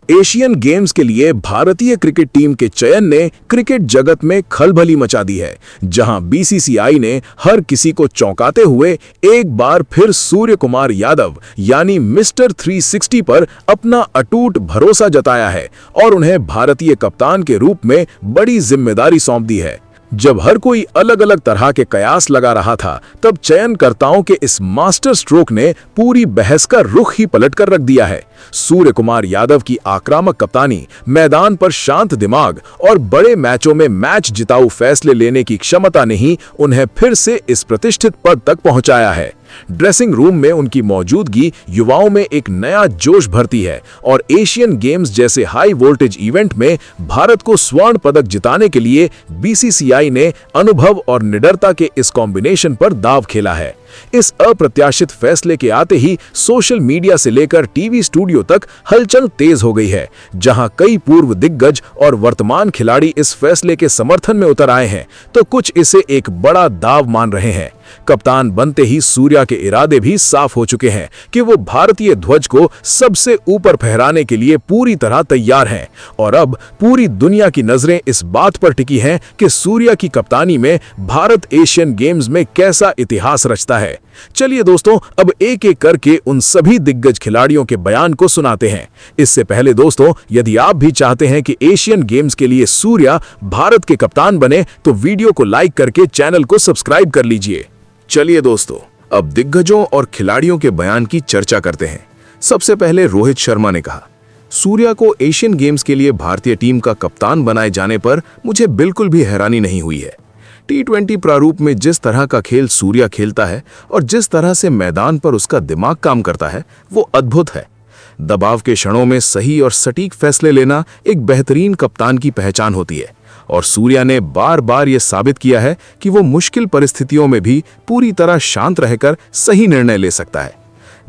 Asian games के लिए भारतीय क्रिकेट टीम के चयन ने क्रिकेट जगत में खलबली मचा दी है, जहां बीसीसीआई ने हर किसी को चौंकाते हुए एक बार फिर सूर्य कुमार यादव यानी मिस्टर 360 पर अपना अटूट भरोसा जताया है और उन्हें भारतीय कप्तान के रूप में बड़ी जिम्मेदारी सौंप दी है। जब हर कोई अलग अलग तरह के कयास लगा रहा था, तब चयनकर्ताओं के इस मास्टर स्ट्रोक ने पूरी बहस का रुख ही पलट कर रख दिया है। सूर्य कुमार यादव की आक्रामक कप्तानी, मैदान पर शांत दिमाग और बड़े मैचों में मैच जिताऊ फैसले लेने की क्षमता ने ही उन्हें फिर से इस प्रतिष्ठित पद तक पहुंचाया है। ड्रेसिंग रूम में उनकी मौजूदगी युवाओं में एक नया जोश भरती है और एशियन गेम्स जैसे हाई वोल्टेज इवेंट में भारत को स्वर्ण पदक जिताने के लिए बीसीसीआई ने अनुभव और निडरता के इस कॉम्बिनेशन पर दांव खेला है। इस अप्रत्याशित फैसले के आते ही सोशल मीडिया से लेकर टीवी स्टूडियो तक हलचल तेज हो गई है, जहां कई पूर्व दिग्गज और वर्तमान खिलाड़ी इस फैसले के समर्थन में उतर आए हैं, तो कुछ इसे एक बड़ा दाव मान रहे हैं। कप्तान बनते ही सूर्या के इरादे भी साफ हो चुके हैं कि वो भारतीय ध्वज को सबसे ऊपर फहराने के लिए पूरी तरह तैयार हैं और अब पूरी दुनिया की नजरें इस बात पर टिकी हैं कि सूर्या की कप्तानी में भारत एशियन गेम्स में कैसा इतिहास रचता है। चलिए दोस्तों, अब एक एक करके उन सभी दिग्गज खिलाड़ियों के बयान को सुनाते हैं। इससे पहले दोस्तों, यदि आप भी चाहते हैं कि एशियन गेम्स के लिए सूर्या भारत के कप्तान बने, तो वीडियो को लाइक करके चैनल को सब्सक्राइब कर लीजिए। चलिए दोस्तों, अब दिग्गजों और खिलाड़ियों के बयान की चर्चा करते हैं। सबसे पहले रोहित शर्मा ने कहा, सूर्या को एशियन गेम्स के लिए भारतीय टीम का कप्तान बनाए जाने पर मुझे बिल्कुल भी हैरानी नहीं हुई है। T20 प्रारूप में जिस तरह का खेल सूर्या खेलता है और जिस तरह से मैदान पर उसका दिमाग काम करता है, वो अद्भुत है। दबाव के क्षणों में सही और सटीक फैसले लेना एक बेहतरीन कप्तान की पहचान होती है और सूर्या ने बार बार ये साबित किया है कि वो मुश्किल परिस्थितियों में भी पूरी तरह शांत रहकर सही निर्णय ले सकता है।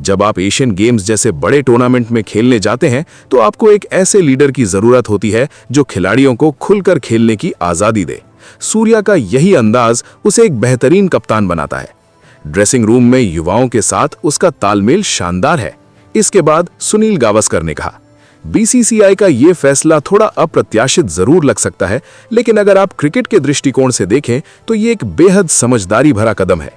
जब आप एशियन गेम्स जैसे बड़े टूर्नामेंट में खेलने जाते हैं, तो आपको एक ऐसे लीडर की जरूरत होती है जो खिलाड़ियों को खुलकर खेलने की आजादी दे। सूर्या का यही अंदाज उसे एक बेहतरीन कप्तान बनाता है। ड्रेसिंग रूम में युवाओं के साथ उसका तालमेल शानदार है। इसके बाद सुनील गावस्कर ने कहा, बीसीसीआई का यह फैसला थोड़ा अप्रत्याशित जरूर लग सकता है, लेकिन अगर आप क्रिकेट के दृष्टिकोण से देखें तो ये एक बेहद समझदारी भरा कदम है।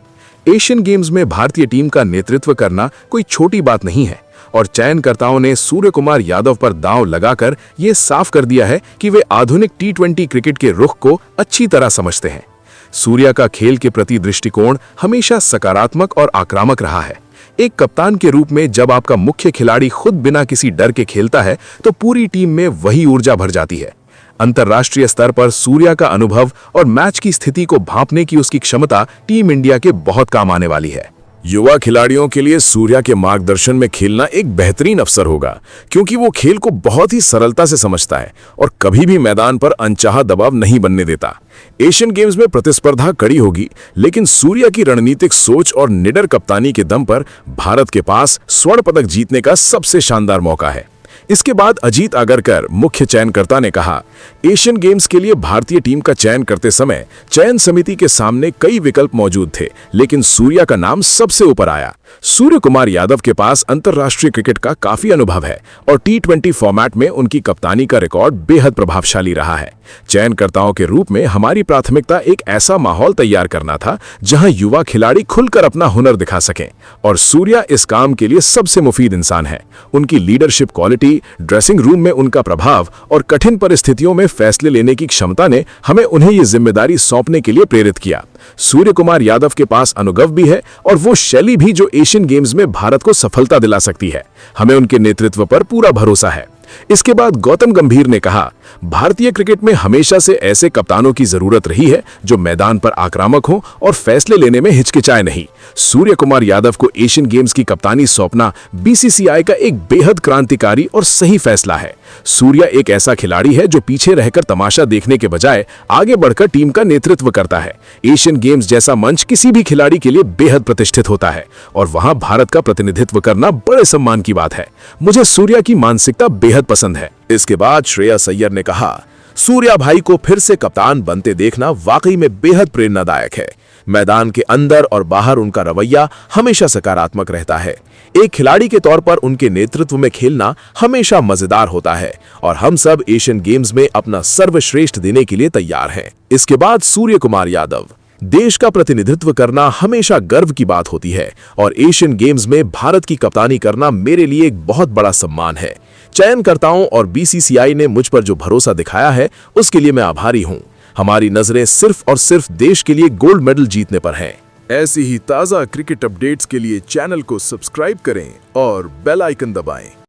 एशियन गेम्स में भारतीय टीम का नेतृत्व करना कोई छोटी बात नहीं है और चयनकर्ताओं ने सूर्य कुमार यादव पर दांव लगाकर ये साफ कर दिया है कि वे आधुनिक T20 क्रिकेट के रुख को अच्छी तरह समझते हैं। सूर्या का खेल के प्रति दृष्टिकोण हमेशा सकारात्मक और आक्रामक रहा है। एक कप्तान के रूप में जब आपका मुख्य खिलाड़ी खुद बिना किसी डर के खेलता है, तो पूरी टीम में वही ऊर्जा भर जाती है। अंतर्राष्ट्रीय स्तर पर सूर्या का अनुभव और मैच की स्थिति को भांपने की उसकी क्षमता टीम इंडिया के बहुत काम आने वाली है। युवा खिलाड़ियों के लिए सूर्या के मार्गदर्शन में खेलना एक बेहतरीन अवसर होगा, क्योंकि वो खेल को बहुत ही सरलता से समझता है और कभी भी मैदान पर अनचाहा दबाव नहीं बनने देता। एशियन गेम्स में प्रतिस्पर्धा कड़ी होगी, लेकिन सूर्या की रणनीतिक सोच और निडर कप्तानी के दम पर भारत के पास स्वर्ण पदक जीतने का सबसे शानदार मौका है। इसके बाद अजीत आगरकर, मुख्य चयनकर्ता, ने कहा, एशियन गेम्स के लिए भारतीय टीम का चयन करते समय चयन समिति के सामने कई विकल्प मौजूद थे, लेकिन सूर्या का नाम सबसे ऊपर आया। सूर्य कुमार यादव के पास अंतर्राष्ट्रीय क्रिकेट का काफी अनुभव है और T20 फॉर्मेट में उनकी कप्तानी का रिकॉर्ड बेहद प्रभावशाली रहा है। चयनकर्ताओं के रूप में हमारी प्राथमिकता एक ऐसा माहौल तैयार करना था जहां युवा खिलाड़ी खुलकर अपना हुनर दिखा सकें और सूर्या इस काम के लिए सबसे मुफीद इंसान है। उनकी लीडरशिप क्वालिटी, ड्रेसिंग रूम में उनका प्रभाव और कठिन परिस्थितियों में फैसले लेने की क्षमता ने हमें उन्हें ये जिम्मेदारी सौंपने के लिए प्रेरित किया। सूर्य कुमार यादव के पास अनुभव भी है और वो शैली भी जो एशियन गेम्स में भारत को सफलता दिला सकती है। हमें उनके नेतृत्व पर पूरा भरोसा है। इसके बाद गौतम गंभीर ने कहा, भारतीय क्रिकेट में हमेशा से ऐसे कप्तानों की जरूरत रही है जो मैदान पर आक्रामक हो और फैसले लेने में हिचकिचाए नहीं। सूर्य कुमार यादव को एशियन गेम्स की कप्तानी सौंपना बीसीसीआई का एक बेहद क्रांतिकारी और सही फैसला है। सूर्या एक ऐसा खिलाड़ी है जो पीछे रहकर तमाशा देखने के बजाय आगे बढ़कर टीम का नेतृत्व करता है। एशियन गेम्स जैसा मंच किसी भी खिलाड़ी के लिए बेहद प्रतिष्ठित होता है और वहां भारत का प्रतिनिधित्व करना बड़े सम्मान की बात है। मुझे सूर्या की मानसिकता बेहद पसंद है। इसके बाद श्रेयस अय्यर ने कहा, सूर्या भाई को फिर से कप्तान बनते देखना वाकई में बेहद प्रेरणादायक है। मैदान के अंदर और बाहर उनका रवैया हमेशा सकारात्मक रहता है। एक खिलाड़ी के तौर पर उनके नेतृत्व में खेलना हमेशा मजेदार होता है और हम सब एशियन गेम्स में अपना सर्वश्रेष्ठ देने के लिए तैयार हैं। इसके बाद सूर्य कुमार यादव। देश का प्रतिनिधित्व करना हमेशा गर्व की बात होती है और एशियन गेम्स में भारत की कप्तानी करना मेरे लिए एक बहुत बड़ा सम्मान है। चयनकर्ताओं और बीसीसीआई ने मुझ पर जो भरोसा दिखाया है उसके लिए मैं आभारी हूं। हमारी नजरें सिर्फ और सिर्फ देश के लिए गोल्ड मेडल जीतने पर हैं। ऐसी ही ताज़ा क्रिकेट अपडेट्स के लिए चैनल को सब्सक्राइब करें और बेल आइकन दबाएं।